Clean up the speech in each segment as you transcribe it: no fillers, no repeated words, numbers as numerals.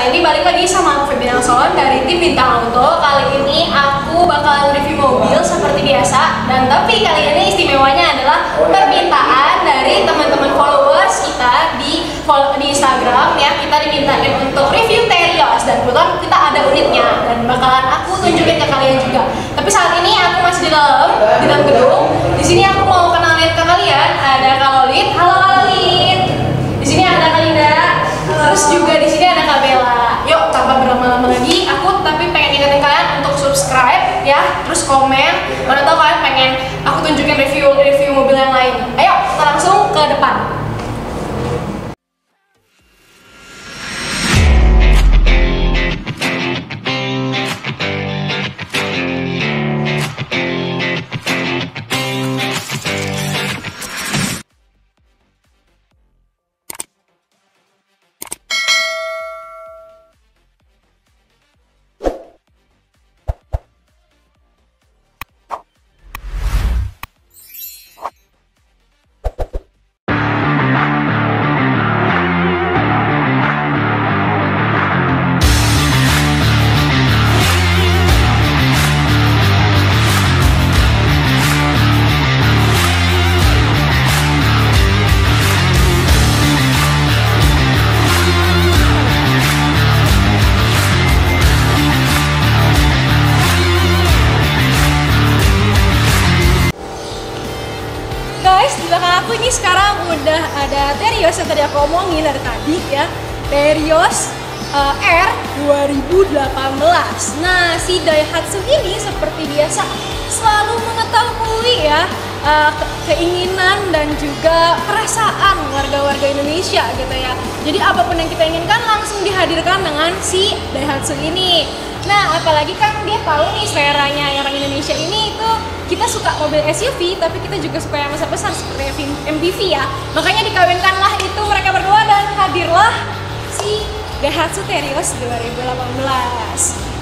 ini balik lagi sama aku Febian Son dari tim Bintang Auto. Kali ini aku bakalan review mobil seperti biasa. Dan tapi kali ini istimewanya adalah permintaan dari teman-teman followers kita di Instagram ya. Kita dimintain untuk review Terios dan kebetulan kita ada unitnya dan bakalan aku tunjukin ke kalian juga. Tapi saat ini aku masih di dalam gedung. Di sini aku mau kenalin ke kalian, ada Kak Lolit. Halo Kak Lolit. Di sini ada Kak Linda. Terus juga di sini ada Kak Bella. Yuk, tanpa berlama-lama lagi, aku tapi pengen ingetin kalian untuk subscribe ya, terus komen. Mana tahu kalian pengen aku tunjukin review mobil yang lain. Ayo, kita langsung ke depan. Guys, di belakang aku ini sekarang udah ada Terios yang tadi aku omongin dari tadi ya. Terios R 2018. Nah, si Daihatsu ini seperti biasa selalu mengetahui ya keinginan dan juga perasaan warga-warga Indonesia gitu ya. Jadi apapun yang kita inginkan langsung dihadirkan dengan si Daihatsu ini. Nah, apalagi kan dia tahu nih seleranya orang Indonesia ini itu kita suka mobil SUV, tapi kita juga suka yang besar-besar seperti MPV ya. Makanya dikawinkanlah itu mereka berdua dan hadirlah si Daihatsu Terios 2018.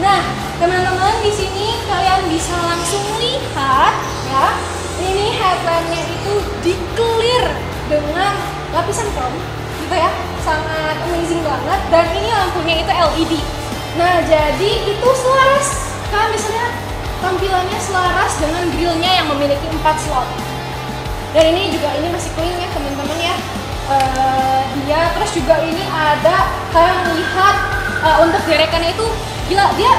Nah, teman-teman di sini kalian bisa langsung lihat ya. Ini headlampnya itu di-clear dengan lapisan chrome gitu ya. Sangat amazing banget dan ini lampunya itu LED. Nah, jadi itu selaras. Kalian bisa lihat tampilannya selaras dengan grillnya yang memiliki 4 slot. Dan ini juga masih clean ya teman-teman ya. Dia terus juga ini ada kalian lihat untuk derekannya itu gila, dia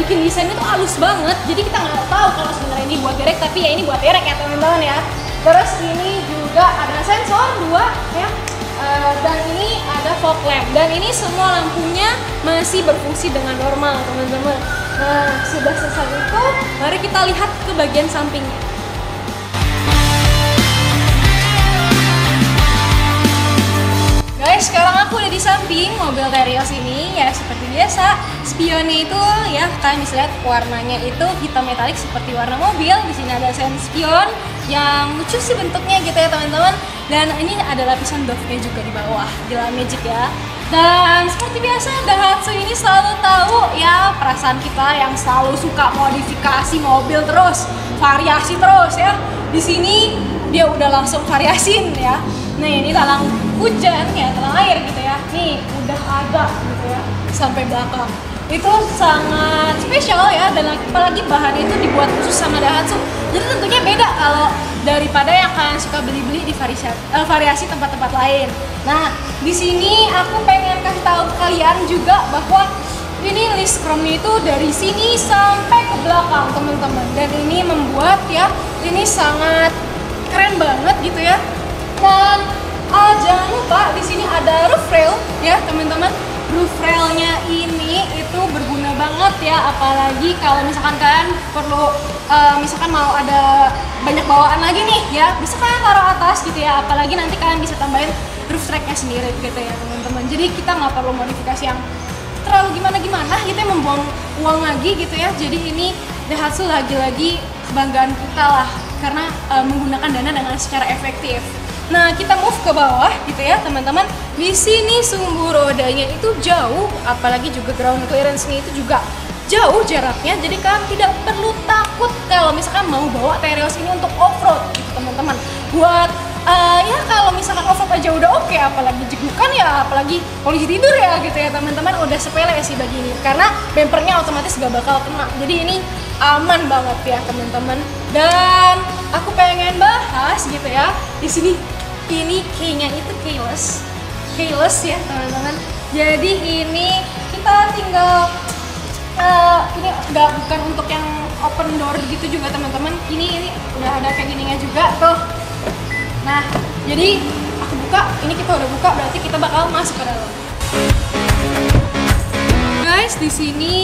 bikin desainnya tuh halus banget. Jadi kita nggak tahu kalau sebenarnya ini buat derek, tapi ya ini buat derek ya teman-teman ya. Terus ini juga ada sensor 2 ya. Dan ini ada fog lamp dan ini semua lampunya masih berfungsi dengan normal teman-teman. Nah, sudah selesai itu, mari kita lihat ke bagian sampingnya. Guys, sekarang aku udah di samping mobil Terios ini ya, seperti biasa. Spionnya itu ya, kalian bisa lihat warnanya itu hitam metalik seperti warna mobil. Di sini ada sen spion yang lucu sih bentuknya gitu ya teman-teman. Dan ini ada lapisan dove-nya juga di bawah, di dalam magic ya. Dan seperti biasa Daihatsu ini selalu tahu ya perasaan kita yang selalu suka modifikasi mobil terus, variasi terus ya. Di sini dia udah langsung variasin ya. Nah, ini talang hujan ya, talang air gitu ya. Nih udah ada gitu ya sampai belakang. Itu sangat spesial ya, dan apalagi bahan itu dibuat khusus sama Daihatsu. Jadi tentunya beda kalau daripada yang kalian suka beli-beli di variasi tempat-tempat lain. Nah, di sini aku pengen kasih tahu ke kalian juga bahwa ini list chrome-nya itu dari sini sampai ke belakang teman-teman. Dan ini membuat ya ini sangat keren banget gitu ya. Dan jangan lupa di sini ada roof rail ya teman-teman. Roof railnya ini itu berguna banget ya, apalagi kalau misalkan kalian perlu misalkan mau ada banyak bawaan lagi nih ya, bisa kalian taruh atas gitu ya. Apalagi nanti kalian bisa tambahin roof racknya sendiri gitu ya teman-teman. Jadi kita nggak perlu modifikasi yang terlalu gimana-gimana gitu ya, membuang uang lagi gitu ya. Jadi ini Daihatsu lagi-lagi kebanggaan kita lah, karena menggunakan dana dengan secara efektif. Nah, kita move ke bawah gitu ya teman-teman. Di sini sumbu rodanya itu jauh, apalagi juga ground clearance-nya itu juga jauh jaraknya. Jadi kalian tidak perlu takut kalau misalkan mau bawa Terios ini untuk off-road gitu teman-teman. Buat Ya kalau misalkan off-road aja udah oke, apalagi jegukan ya, apalagi polisi tidur ya gitu ya teman-teman, udah sepele sih bagi ini karena bempernya otomatis gak bakal kena, jadi ini aman banget ya teman-teman. Dan aku pengen bahas gitu ya di sini, ini keynya itu keyless ya teman-teman. Jadi ini kita tinggal ini bukan untuk yang open door gitu juga teman-teman, ini udah ada kayak gininya juga tuh. Nah, jadi aku buka, ini kita udah buka, berarti kita bakal masuk ke dalam. Guys, di sini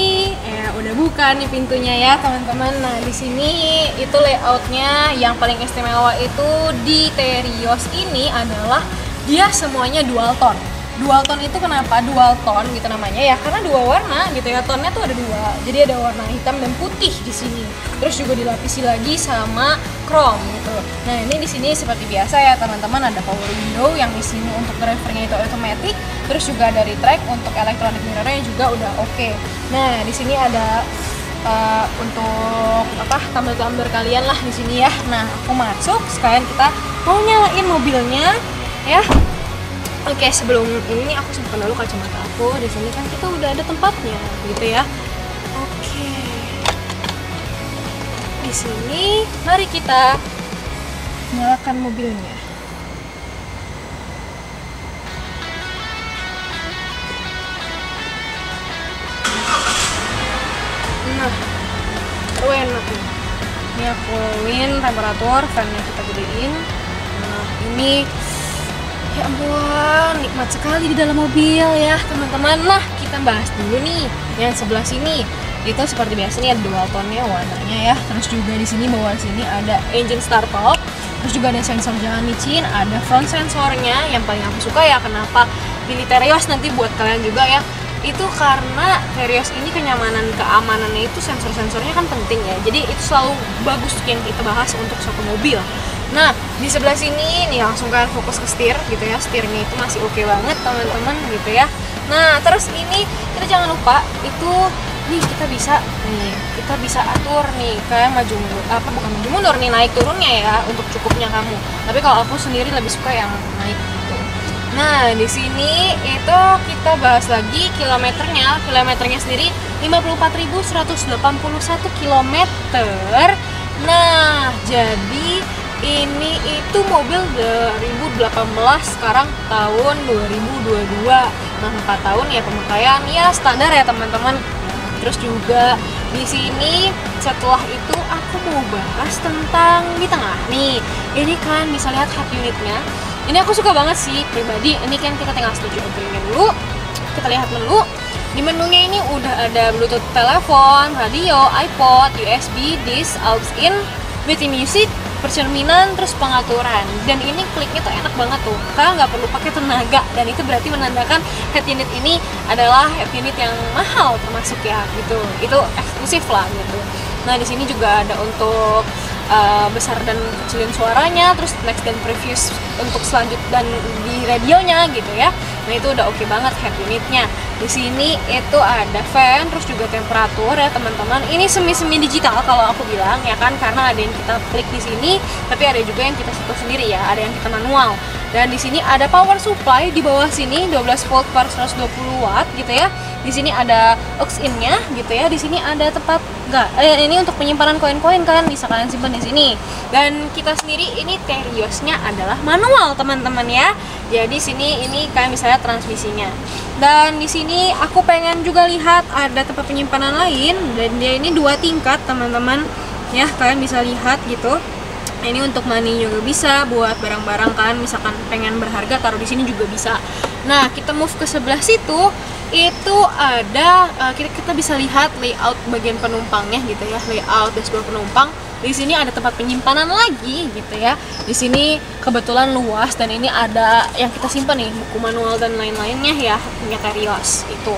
udah buka nih pintunya ya teman-teman. Nah, di sini itu layoutnya yang paling istimewa itu di Terios ini adalah dia semuanya dual tone. Dual tone itu kenapa dual tone gitu namanya ya? Karena dua warna gitu ya, tone-nya tuh ada dua. Jadi ada warna hitam dan putih di sini. Terus juga dilapisi lagi sama chrome gitu. Nah, ini di sini seperti biasa ya teman-teman, ada power window yang di sini untuk drivernya itu automatic. Terus juga dari track untuk electronic mirrornya juga udah oke. Nah, di sini ada untuk tumbler kalian lah di sini ya. Nah, aku masuk, sekalian kita mau nyalain mobilnya ya. Oke, sebelum ini aku simpan dulu kacamata aku. Di sini kan kita udah ada tempatnya, gitu ya. Oke. Di sini, mari kita nyalakan mobilnya. Nah, enak nih. Ini aku fullin temperatur, fan-nya kita gedein. Nah, ini ya ampun, nikmat sekali di dalam mobil ya teman-teman. Nah, kita bahas dulu nih yang sebelah sini. Itu seperti biasa nih ada dual tone-nya warnanya ya. Terus juga di sini bawah sini ada engine start stop. Terus juga ada sensor jalan licin, ada front sensornya yang paling aku suka ya. Kenapa pilih Terios nanti buat kalian juga ya. Itu karena Terios ini keamanannya itu sensor-sensornya kan penting ya. Jadi itu selalu bagus yang kita bahas untuk suatu mobil. Nah, di sebelah sini nih langsung kan fokus ke setir gitu ya. Setirnya itu masih oke banget teman-teman gitu ya. Nah, terus ini kita jangan lupa itu nih kita bisa atur nih kayak maju mundur, bukan maju mundur nih, naik turunnya ya untuk cukupnya kamu. Tapi kalau aku sendiri lebih suka yang naik gitu. Nah, di sini itu kita bahas lagi kilometernya. Kilometernya sendiri 54.181 km. Nah, jadi ini itu mobil 2018, sekarang tahun 2022. Nah, 4 tahun ya pemakaian ya standar ya teman-teman. Terus juga di sini setelah itu aku mau bahas tentang di tengah nih. Ini kan bisa lihat head unitnya. Ini aku suka banget sih pribadi. Ini kan kita tinggal setuju openingnya dulu. Kita lihat menu. Di menunya ini udah ada Bluetooth telepon, radio, iPod, USB, disk, aux in, with music, percerminan, terus pengaturan. Dan ini kliknya tuh enak banget tuh, karena nggak perlu pakai tenaga. Dan itu berarti menandakan head unit ini adalah head unit yang mahal termasuk ya gitu. Itu eksklusif lah gitu. Nah, di sini juga ada untuk besar dan kecilin suaranya, terus next dan previous untuk selanjutnya dan di radionya gitu ya. Nah, itu udah oke banget head unitnya. Di sini itu ada fan, terus juga temperatur ya teman-teman. Ini semi digital kalau aku bilang ya kan, karena ada yang kita klik di sini, tapi ada juga yang kita sentuh sendiri ya, ada yang kita manual. Dan di sini ada power supply di bawah sini 12 volt per 120 watt gitu ya. Di sini ada aux in-nya gitu ya. Di sini ada tempat ini untuk penyimpanan koin-koin kan, bisa kalian simpan di sini. Dan kita sendiri ini Teriosnya adalah manual teman-teman ya. Jadi sini ini kalian bisa lihat transmisinya. Dan di sini aku pengen juga lihat ada tempat penyimpanan lain, dan dia ini 2 tingkat teman-teman ya, kalian bisa lihat gitu. Ini untuk money juga bisa, buat barang-barang kan misalkan pengen berharga taruh di sini juga bisa. Nah, kita move ke sebelah situ, itu ada kita bisa lihat layout bagian penumpangnya gitu ya, layout dashboard penumpang. Di sini ada tempat penyimpanan lagi gitu ya. Di sini kebetulan luas, dan ini ada yang kita simpan nih, buku manual dan lain-lainnya ya, punya Terios itu.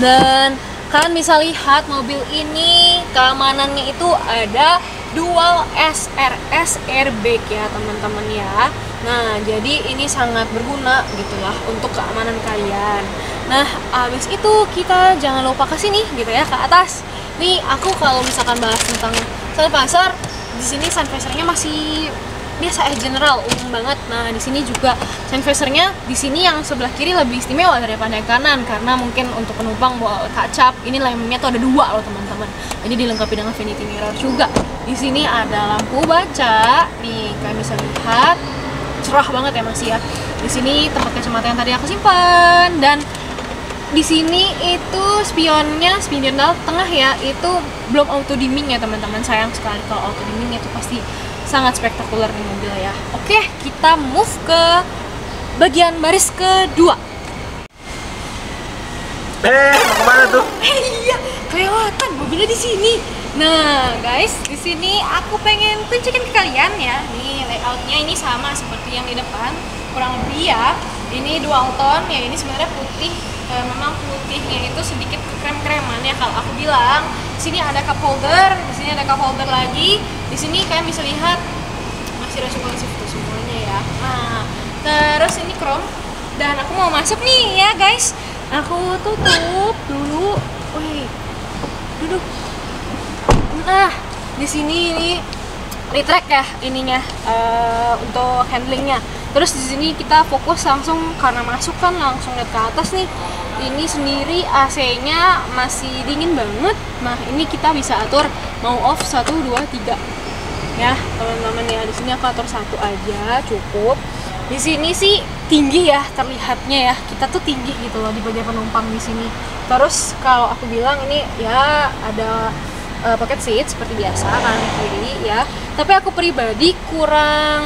Dan kalian bisa lihat mobil ini keamanannya itu ada dual SRS airbag ya teman-teman ya. Nah, jadi ini sangat berguna gitulah untuk keamanan kalian. Nah, abis itu kita jangan lupa ke sini gitu ya, ke atas. Nih, aku kalau misalkan bahas tentang sun visor, di sini sun visornya masih biasa general, umum banget. Nah, di sini juga sandvisernya di sini yang sebelah kiri lebih istimewa daripada yang kanan karena mungkin untuk penumpang bawa kacap. Ini lemnya tuh ada 2 loh teman-teman. Ini dilengkapi dengan vanity mirror juga. Di sini ada lampu baca. Nih, kalian bisa lihat cerah banget ya masih ya. Di sini tempat kacamata yang tadi aku simpan dan di sini itu spionnya, spion tengah ya, itu belum auto dimming ya teman-teman. Sayang sekali kalau auto dimming itu pasti sangat spektakuler nih mobil ya. Oke, kita move ke bagian baris kedua. Mau kemana tuh? Iya, kelewatan mobilnya di sini. Nah, guys, di sini aku pengen tunjukin ke kalian ya. Nih layoutnya ini sama seperti yang di depan, kurang lebih ya. Ini dual tone ya. Ini sebenarnya putih. Memang putihnya itu sedikit krem-kreman ya kalau aku bilang. Di sini ada cup holder, di sini ada cup holder lagi. Di sini kalian bisa lihat masih responsif tuh semuanya ya. Nah, terus ini chrome dan aku mau masuk nih ya guys. Aku tutup dulu. Wih, duduk. Nah, di sini ini retract ya ininya untuk handlingnya. Terus di sini kita fokus langsung karena masuk kan langsung lihat ke atas nih. Ini sendiri AC-nya masih dingin banget. Nah, ini kita bisa atur mau off 1, 2, 3. Ya, teman-teman ya. Di sini aku atur 1 aja cukup. Di sini sih tinggi ya terlihatnya ya. Kita tuh tinggi gitu loh di bagian penumpang di sini. Terus kalau aku bilang ini ya ada pocket seat seperti biasa kanan kiri ya. Tapi aku pribadi kurang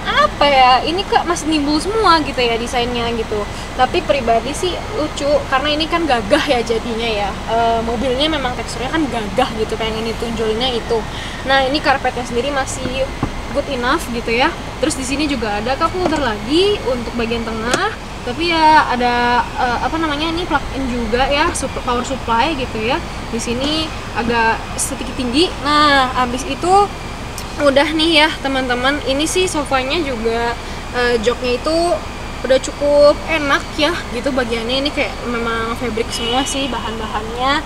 apa ya, ini kok masih nimbul semua gitu ya desainnya gitu. Tapi pribadi sih lucu karena ini kan gagah ya jadinya ya. Mobilnya memang teksturnya kan gagah gitu, pengen ditunjulinnya itu. Nah, ini karpetnya sendiri masih good enough gitu ya. Terus di sini juga ada cup holder lagi untuk bagian tengah. Tapi ya ada apa namanya ini plug in juga ya, power supply gitu ya. Di sini agak sedikit tinggi. Nah, habis itu udah nih ya teman-teman. Ini sih sofanya juga joknya itu udah cukup enak ya gitu bagiannya. Ini kayak memang fabric semua sih bahan-bahannya.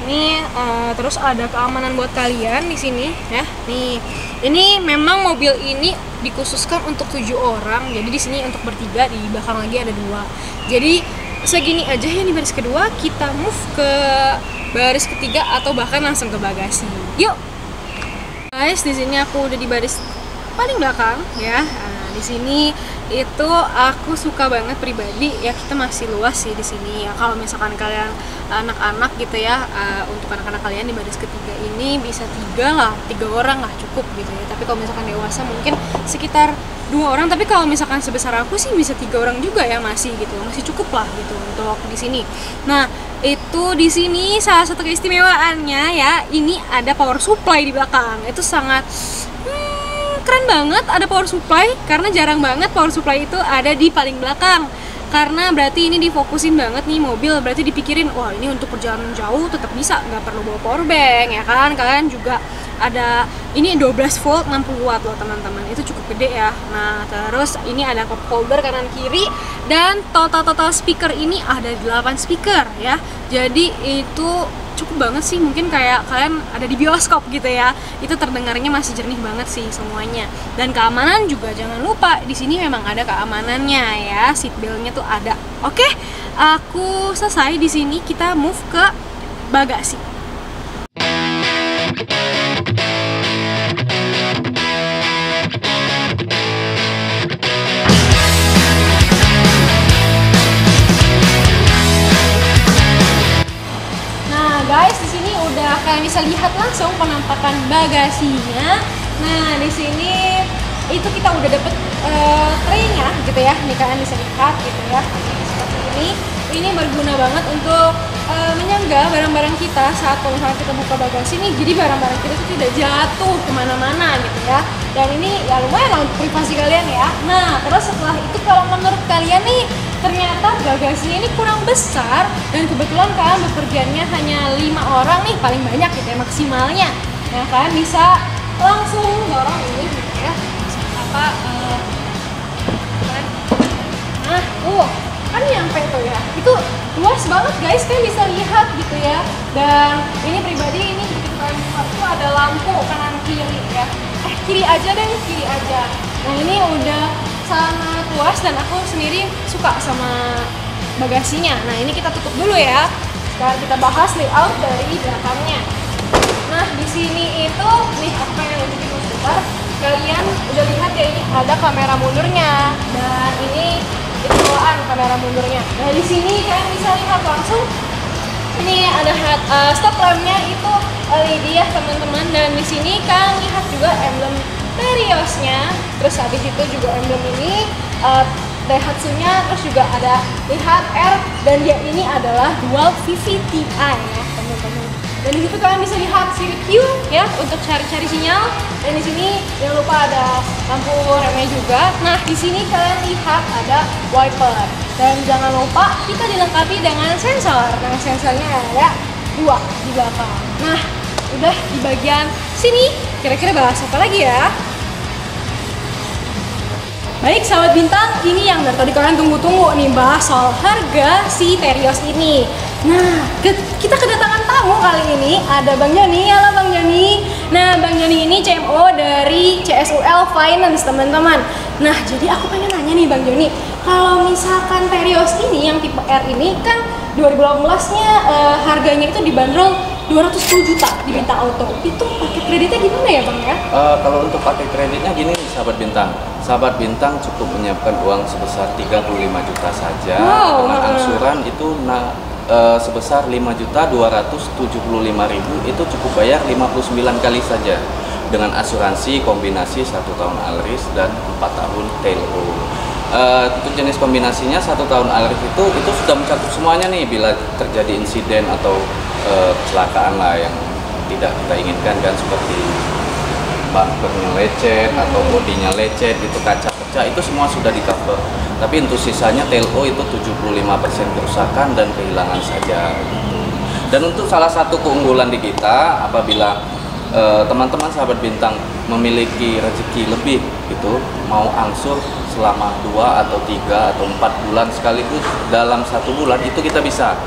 Ini terus ada keamanan buat kalian di sini ya. Nih, ini memang mobil ini dikhususkan untuk 7 orang. Jadi di sini untuk bertiga, di belakang lagi ada 2. Jadi segini aja ya di baris kedua. Kita move ke baris ketiga atau bahkan langsung ke bagasi. Yuk. Guys, di sini aku udah di baris paling belakang ya. Nah, di sini itu aku suka banget pribadi ya, kita masih luas sih di sini ya. Kalau misalkan kalian anak-anak gitu ya, untuk anak-anak kalian di baris ketiga ini bisa 3 lah, 3 orang lah cukup gitu ya. Tapi kalau misalkan dewasa mungkin sekitar 2 orang. Tapi kalau misalkan sebesar aku sih bisa 3 orang juga ya, masih gitu, masih cukup lah gitu untuk di sini. Nah, itu di sini salah satu keistimewaannya ya, ini ada power supply di belakang. Itu sangat keren banget ada power supply karena jarang banget power supply itu ada di paling belakang. Karena berarti ini difokusin banget nih mobil, berarti dipikirin wah ini untuk perjalanan jauh tetap bisa, nggak perlu bawa power bank ya kan. Kalian juga ada ini 12 volt 60 watt loh teman-teman, itu cukup gede ya. Nah, terus ini ada cup holder kanan kiri dan total speaker ini ada 8 speaker ya. Jadi itu cukup banget sih, mungkin kayak kalian ada di bioskop gitu ya. Itu terdengarnya masih jernih banget sih semuanya. Dan keamanan juga jangan lupa, di sini memang ada keamanannya ya, seat belt-nya tuh ada. Oke, aku selesai di sini, kita move ke bagasi. Guys, di sini udah kalian bisa lihat langsung penampakan bagasinya. Nah, di sini itu kita udah dapet tray-nya gitu ya. Nih kalian bisa lihat gitu ya. Seperti ini. Ini berguna banget untuk menyangga barang-barang kita saat kalau misalnya kita buka bagasi nih. Jadi barang-barang kita tuh tidak jatuh kemana-mana gitu ya. Dan ini ya lumayan lah untuk privasi kalian ya. Nah, terus setelah itu kalau menurut kalian nih ternyata bagasinya ini kurang besar dan kebetulan kalian bepergiannya hanya 5 orang nih paling banyak gitu ya maksimalnya. Nah, kalian bisa langsung dorong ini gitu ya. Apa nah, kan nyampe tuh ya. Itu luas banget guys, kalian bisa lihat gitu ya. Dan ini pribadi ini begitu kalian buka tuh ada lampu kanan kiri ya. kiri aja deh, kiri aja. Nah ini udah sangat luas dan aku sendiri suka sama bagasinya. Nah ini kita tutup dulu ya. Sekarang kita bahas layout dari belakangnya. Nah di sini itu nih aku pengen nunjukin sebentar. Kalian udah lihat ya ini ada kamera mundurnya dan ini itu bawaan kamera mundurnya. Nah di sini kalian bisa lihat langsung ini ada stop lampnya itu LED ya teman-teman, dan di sini kalian lihat juga emblem Teriosnya. Terus habis itu juga emblem ini Daihatsu-nya, terus juga ada lihat R, dan dia ini adalah dual VVTi ya teman-teman. Dan di situ kalian bisa lihat sirip Q ya untuk cari-cari sinyal. Dan di sini jangan lupa ada lampu remnya juga. Nah di sini kalian lihat ada wiper. Dan jangan lupa kita dilengkapi dengan sensor. Nah sensornya ada 2 di belakang. Nah udah di bagian sini, kira-kira bahas apa lagi ya? Baik sahabat bintang, ini yang dari tadi kalian tunggu-tunggu nih, bahas soal harga si Terios ini. Nah, kita kedatangan tamu kali ini, ada Bang Joni. Halo Bang Joni. Nah, Bang Joni ini CMO dari CSUL Finance, teman-teman. Nah, jadi aku pengen nanya nih Bang Joni, kalau misalkan Terios ini yang tipe R ini kan 2018-nya harganya itu dibanderol 210 juta di Bintang Auto. Itu paket kreditnya gimana ya Bang ya? Kalau untuk paket kreditnya gini sahabat bintang. Sahabat bintang cukup menyiapkan uang sebesar 35 juta saja. Wow. Dengan angsuran itu sebesar 5.275.000, itu cukup bayar 59 kali saja. Dengan asuransi kombinasi 1 tahun Alris dan 4 tahun TLO. Untuk jenis kombinasinya 1 tahun Alris itu sudah mencakup semuanya nih, bila terjadi insiden atau kecelakaan lah yang tidak kita inginkan kan, seperti bumpernya lecet atau bodinya lecet, itu kaca pecah, itu semua sudah di cover. Tapi untuk sisanya TLO itu 75% kerusakan dan kehilangan saja. Dan untuk salah satu keunggulan di kita, apabila teman-teman sahabat bintang memiliki rezeki lebih gitu, mau angsur selama 2 atau 3 atau 4 bulan sekaligus dalam 1 bulan, itu kita bisa.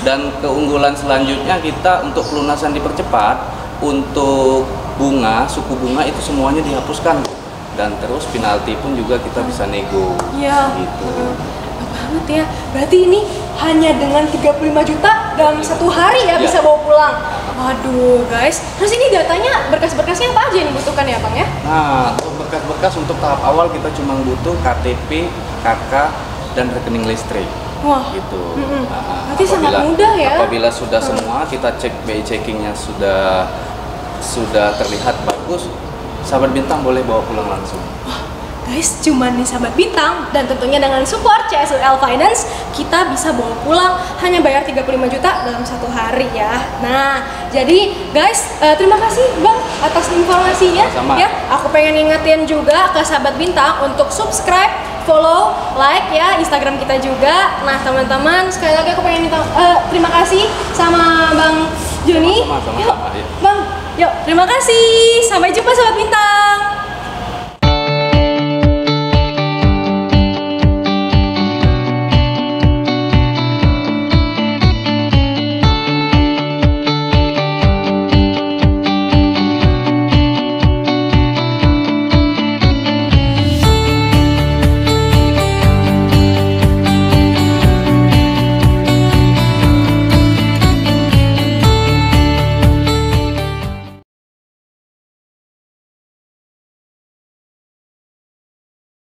Dan keunggulan selanjutnya kita untuk pelunasan dipercepat, untuk bunga, suku bunga itu semuanya dihapuskan, dan terus penalti pun juga kita bisa nego. Iya. Gitu. Banget ya. Berarti ini hanya dengan 35 juta dalam 1 hari ya bisa bawa pulang. Waduh guys. Terus ini datanya berkas-berkasnya apa aja yang dibutuhkan ya Bang ya? Nah, untuk berkas-berkas untuk tahap awal kita cuma butuh KTP, KK, dan rekening listrik. Wah, gitu. Berarti sangat mudah ya. Apabila sudah semua, kita cek BI checkingnya sudah terlihat bagus, sahabat bintang boleh bawa pulang langsung. Wah, guys, cuman nih sahabat bintang, dan tentunya dengan support CSUL Finance kita bisa bawa pulang hanya bayar 35 juta dalam 1 hari ya. Nah, jadi guys, terima kasih Bang atas informasinya. Sama-sama. Ya. Aku pengen ingetin juga ke sahabat bintang untuk subscribe, follow, like ya Instagram kita juga. Nah teman-teman, sekali lagi aku pengen minta terima kasih sama Bang Joni. Sama-sama. Yuk, Bang, yuk terima kasih. Sampai jumpa sahabat bintang.